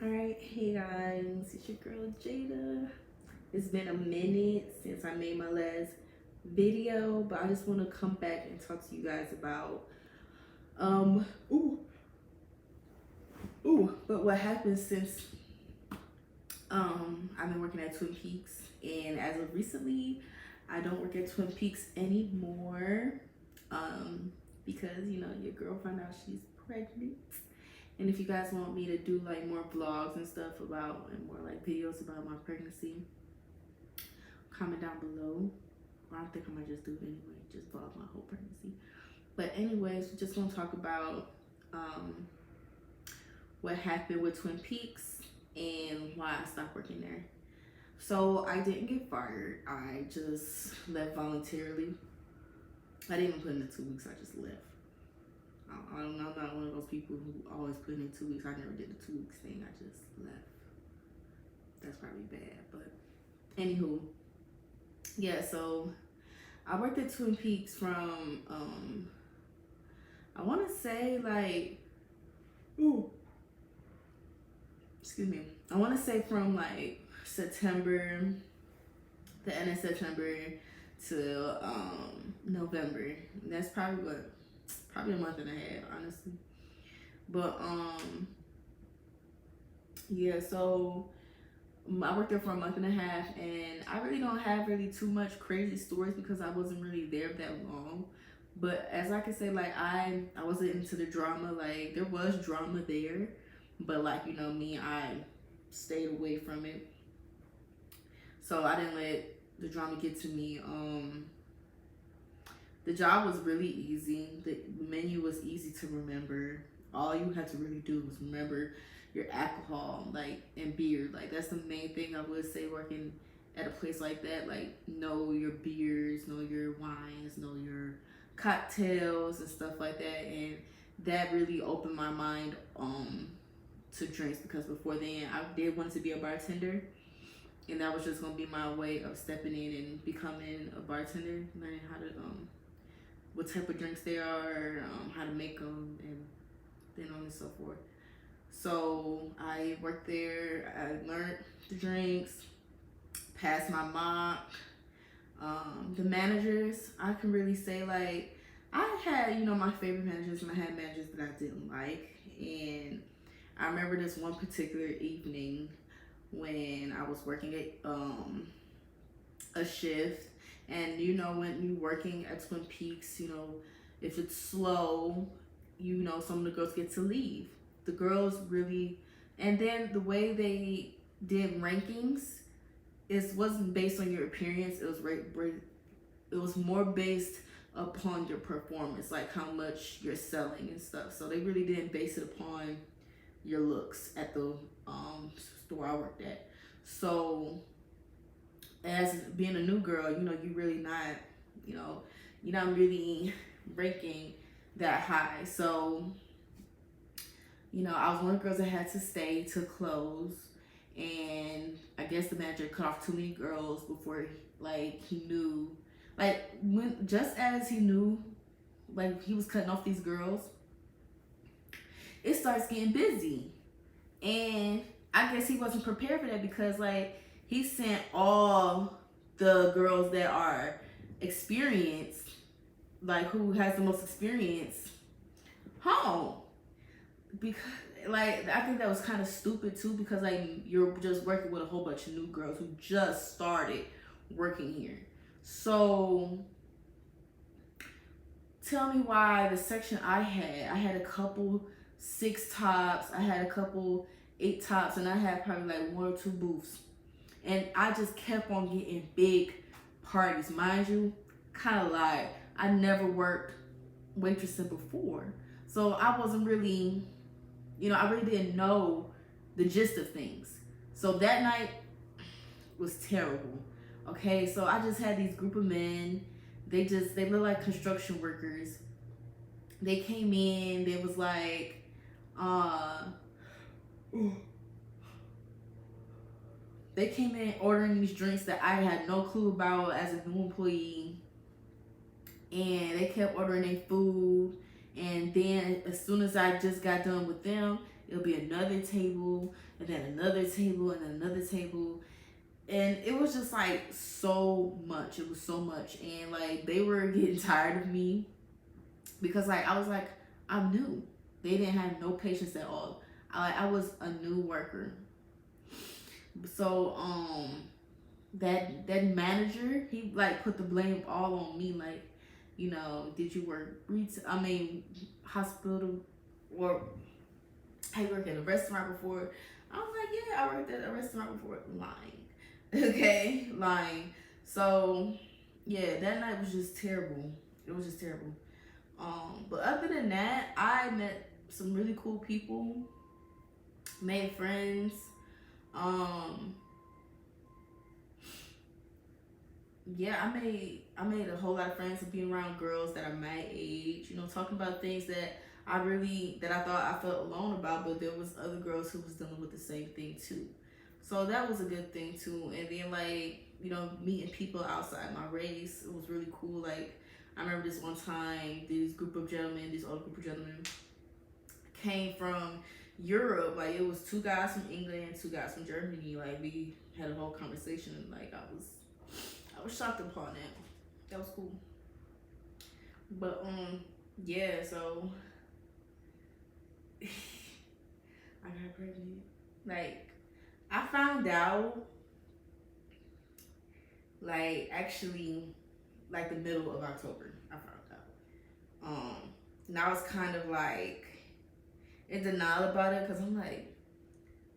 Alright, hey guys, it's your girl Jada. It's been a minute since I made my last video, but I just want to come back and talk to you guys about um ooh but what happened since I've been working at Twin Peaks, and as of recently I don't work at Twin Peaks anymore because your girl found out she's pregnant. And if you guys want me to do like more vlogs and stuff about, and more like videos about my pregnancy, comment down below. Or I think I might just do it anyway, just vlog my whole pregnancy. But anyways, we're just gonna talk about what happened with Twin Peaks and why I stopped working there. So I didn't get fired. I just left voluntarily. I didn't even put in the 2 weeks. I just left. I'm not one of those people who always put in 2 weeks. I never did the 2 weeks thing. I just left. That's probably bad, but anywho, yeah. So I worked at Twin Peaks from I want to say like, excuse me. I want to say from like September, the end of September to November. And that's probably a month and a half, honestly. But yeah, so I worked there for a month and a half, and I really don't have really too much crazy stories because I wasn't really there that long. But as I can say, like I wasn't into the drama. Like there was drama there, but like me, I stayed away from it. So I didn't let the drama get to me. The job was really easy. The menu was easy to remember. All you had to really do was remember your alcohol, like, and beer. Like, that's the main thing I would say working at a place like that. Like, know your beers, know your wines, know your cocktails and stuff like that. And that really opened my mind to drinks, because before then I did want to be a bartender. And that was just gonna be my way of stepping in and becoming a bartender, learning how to what type of drinks they are, how to make them, and then on and so forth. So I worked there. I learned the drinks, passed my mock. The managers, I can really say, like, I had my favorite managers, and I had managers that I didn't like. And I remember this one particular evening when I was working at a shift. And when you're working at Twin Peaks, if it's slow, some of the girls get to leave. The girls really, and then the way they did rankings wasn't based on your appearance. It was more based upon your performance, like how much you're selling and stuff. So they really didn't base it upon your looks at the store I worked at. So as being a new girl, you really not, you're not really ranking that high. So, I was one of the girls that had to stay to close, and I guess the manager cut off too many girls before, like, he knew, like, just as he knew, like, he was cutting off these girls, it starts getting busy. And I guess he wasn't prepared for that, because, like, he sent all the girls that are experienced, like who has the most experience, home. Because, like, I think that was kind of stupid too, because, like, you're just working with a whole bunch of new girls who just started working here. So tell me why the section I had a couple 6 tops, I had a couple 8 tops, and I had probably like 1 or 2 booths. And I just kept on getting big parties. Mind you, kind of like, I never worked waitressing before. So I wasn't really, I really didn't know the gist of things. So that night was terrible. Okay, so I just had these group of men. They look like construction workers. They came in, they was like, they came in ordering these drinks that I had no clue about as a new employee. And they kept ordering their food. And then as soon as I just got done with them, it'll be another table, and then another table, and then another table. And it was just like so much. It was so much. And like they were getting tired of me because like I was like, I'm new. They didn't have no patience at all. I was a new worker. So that manager, he like put the blame all on me, like, you know, did you work hospital, or have you worked at a restaurant before? I was like, yeah, I worked at a restaurant before. Lying. Okay, lying. So yeah, that night was just terrible. It was just terrible. But other than that, I met some really cool people, made friends. Yeah, I made a whole lot of friends of being around girls that are my age, you know, talking about things that I thought I felt alone about, but there was other girls who was dealing with the same thing too. So that was a good thing too. And then like, you know, meeting people outside my race, it was really cool. Like I remember this one time, these older group of gentlemen came from Europe. Like it was two guys from England and two guys from Germany. Like we had a whole conversation, and like I was shocked upon that. That was cool. But yeah, so I got pregnant. Like I found out like actually like the middle of October. I found out. And I was kind of like in denial about it because I'm like,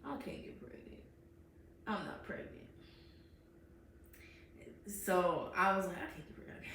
I can't get pregnant. I'm not pregnant. So I was like, I can't get pregnant.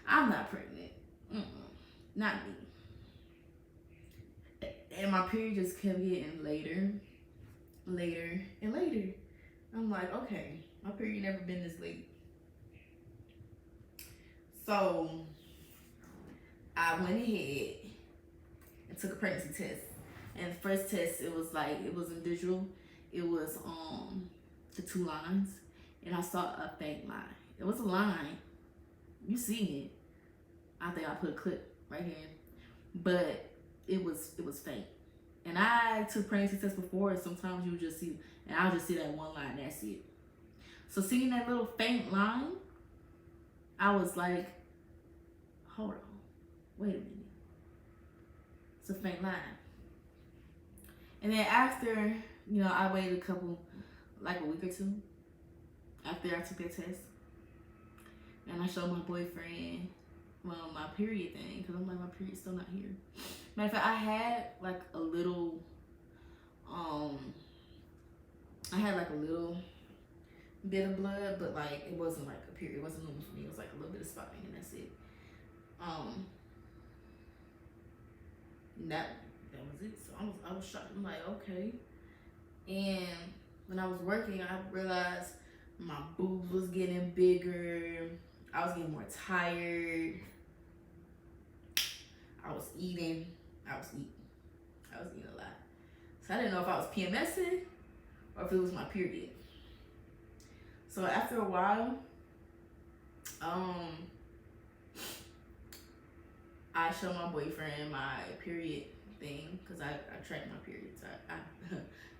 I'm not pregnant. Mm-mm. Not me. And my period just kept getting later, and later. I'm like, okay, my period never been this late. So I went ahead and took a pregnancy test. And the first test, it wasn't visual. It was the two lines, and I saw a faint line. It was a line. You see it. I think I put a clip right here, but it was faint. And I took pregnancy tests before, and sometimes you would just see, and I'll just see that one line. That's it. So seeing that little faint line, I was like, hold on, wait a minute. It's a faint line. And then after, you know, I waited like a week or two after I took that test. And I showed my boyfriend my period thing, because I'm like, my period's still not here. Matter of fact, I had like a little bit of blood, but like it wasn't like a period. It wasn't normal for me. It was like a little bit of spotting, and that's it. That was it. So I was shocked. I'm like, okay. And when I was working, I realized my boobs was getting bigger. I was getting more tired. I was eating a lot. So I didn't know if I was PMSing or if it was my period. So after a while, I showed my boyfriend my period thing, because I track my periods.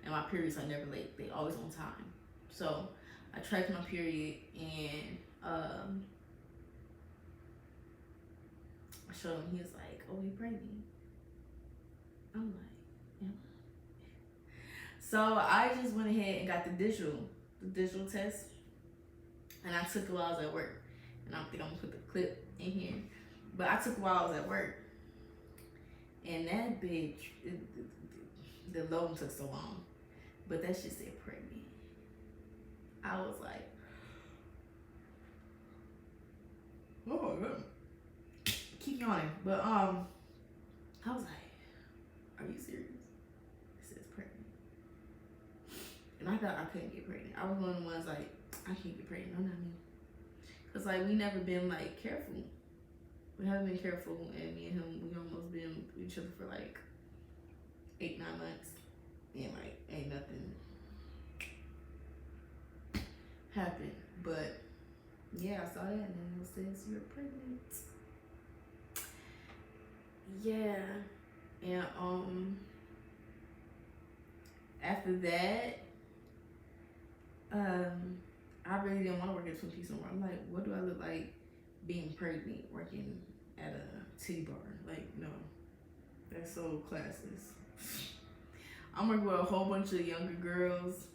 And my periods are never late. They always on time. So I tracked my period, and I showed him. He was like, "Oh, you pregnant?" I'm like, "Yeah." So I just went ahead and got the digital test, and I took it while I was at work. And I think I'm gonna put the clip in here. But I took it while I was at work, and that bitch, the load took so long, but that shit said pregnant. I was like, oh my god, keep yawning. But I was like, are you serious? It says pregnant, and I thought I couldn't get pregnant. I was one of the ones like, I can't get pregnant. No, not me, cause like we never been like careful. We haven't been careful, and me and him, we almost been with each other for like 8-9 months, and like ain't nothing happened. But yeah, I saw that, and then it says you're pregnant. Yeah, and After that, I really didn't want to work at Twin Peaks anymore. I'm like, what do I look like being pregnant working at a titty bar? Like, no, that's so classless. I'm working with a whole bunch of younger girls,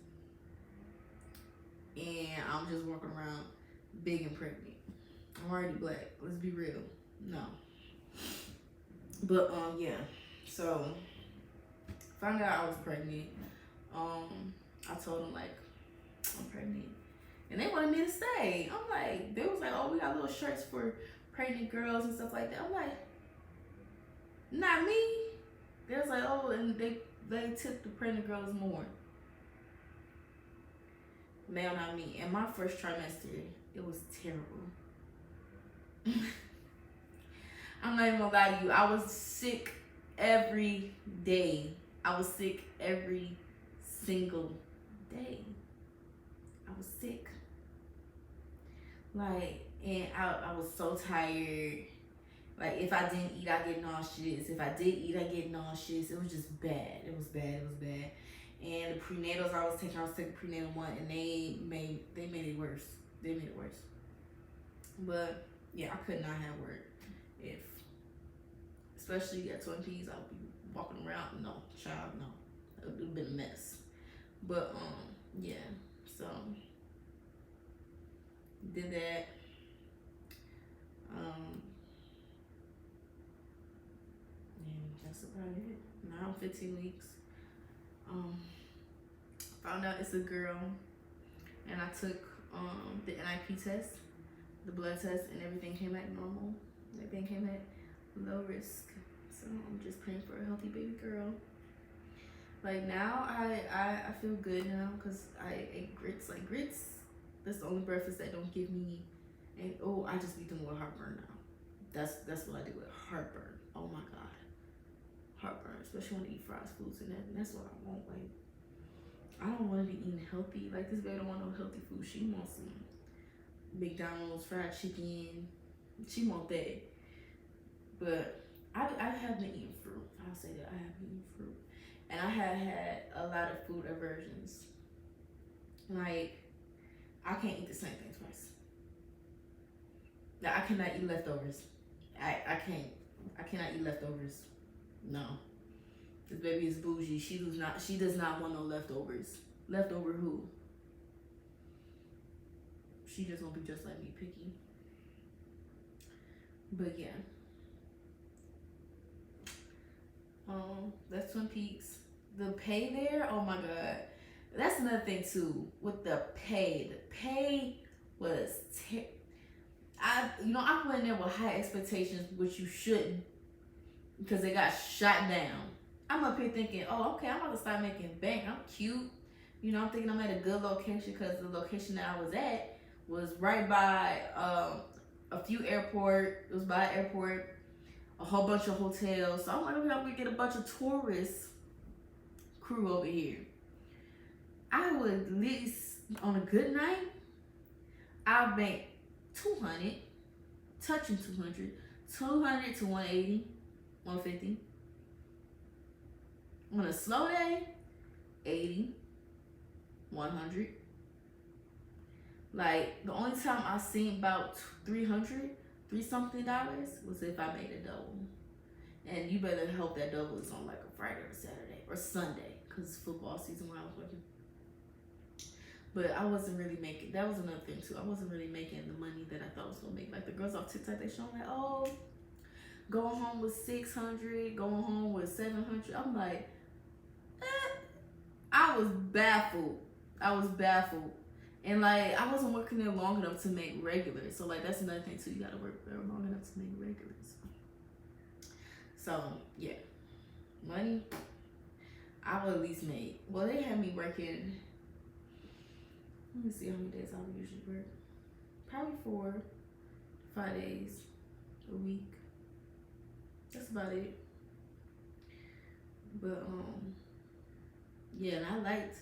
and I'm just walking around big and pregnant. I'm already black. Let's be real. No. But yeah. So found out I was pregnant. I told them like I'm pregnant, and they wanted me to stay. I'm like, they was like, oh, we got little shirts for pregnant girls and stuff like that. I'm like, not me. They was like, oh, and they tip the pregnant girls more. Male, not me. And my first trimester, it was terrible. I'm not even gonna lie to you. I was sick every day. I was sick every single day. I was sick. Like, and I was so tired. Like, if I didn't eat, I get nauseous. If I did eat, I get nauseous. It was just bad. It was bad. And the prenatals I was taking prenatal one, and they made it worse. They made it worse. But yeah, I could not have work if, especially at Twin Peaks, I would be walking around. No, child, no, it would have been a mess. But yeah, so did that. And that's about it. Now I'm 15 weeks. Found out it's a girl, and I took the NIP test, the blood test, and everything came back normal. Everything came back low risk. So I'm just praying for a healthy baby girl. Like now, I feel good now because I ate grits. Like grits, that's the only breakfast that don't give me, and I just be dealing with heartburn now. That's what I do with heartburn. Oh my god, heartburn, especially when I eat fried foods and that's what I want. Like I don't want to be eating healthy. Like this baby don't want no healthy food. She wants some McDonald's fried chicken. She want that. But I have been eating fruit. I'll say that I have been eating fruit. And I have had a lot of food aversions. Like, I can't eat the same thing twice. Now, I cannot eat leftovers. I cannot eat leftovers. No. This baby is bougie. She does not want no leftovers. Leftover who? She just gonna be just like me, picky. But yeah. That's Twin Peaks. The pay there, oh my god. That's another thing too with the pay. The pay was I went in there with high expectations, which you shouldn't, because they got shot down. I'm up here thinking, oh, okay, I'm about to start making bank. I'm cute. I'm thinking I'm at a good location because the location that I was at was right by a few airport. It was by an airport, a whole bunch of hotels. So I'm like, okay, I'm gonna get a bunch of tourist crew over here. I would at least, on a good night, I'll make 200, touching 200 to 180, 150. On a slow day, 80, 100. Like, the only time I seen about $300 was if I made a double. And you better hope that double is on like a Friday or Saturday or Sunday, because it's football season when I was working. But I wasn't really making, that was another thing too, I wasn't really making the money that I thought I was going to make. Like the girls off TikTok, they showing like, oh, going home with 600, going home with 700. I'm like, I was baffled. And like, I wasn't working there long enough to make regulars. So like, that's another thing too, you got to work there long enough to make regulars. So yeah, money, I would at least make, well, they had me working, let me see how many days I would usually work. Probably 4, 5 days a week. That's about it. But yeah, and I liked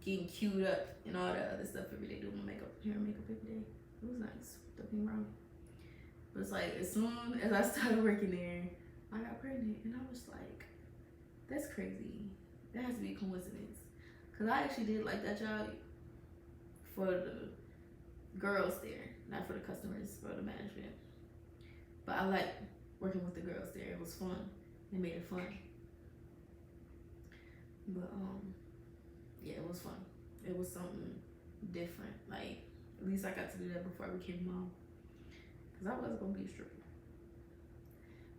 getting queued up and all that other stuff every day, doing my hair and makeup every day. It was nice. Don't get me wrong. But it's like, as soon as I started working there, I got pregnant, and I was like, that's crazy. That has to be a coincidence. Cause I actually did like that job for the girls there, not for the customers, for the management. But I like working with the girls there. It was fun. They made it fun. But yeah, it was fun. It was something different. Like at least I got to do that before I became a mom. Cause I was gonna be a stripper.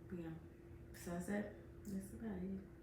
But yeah, besides that, that's about it.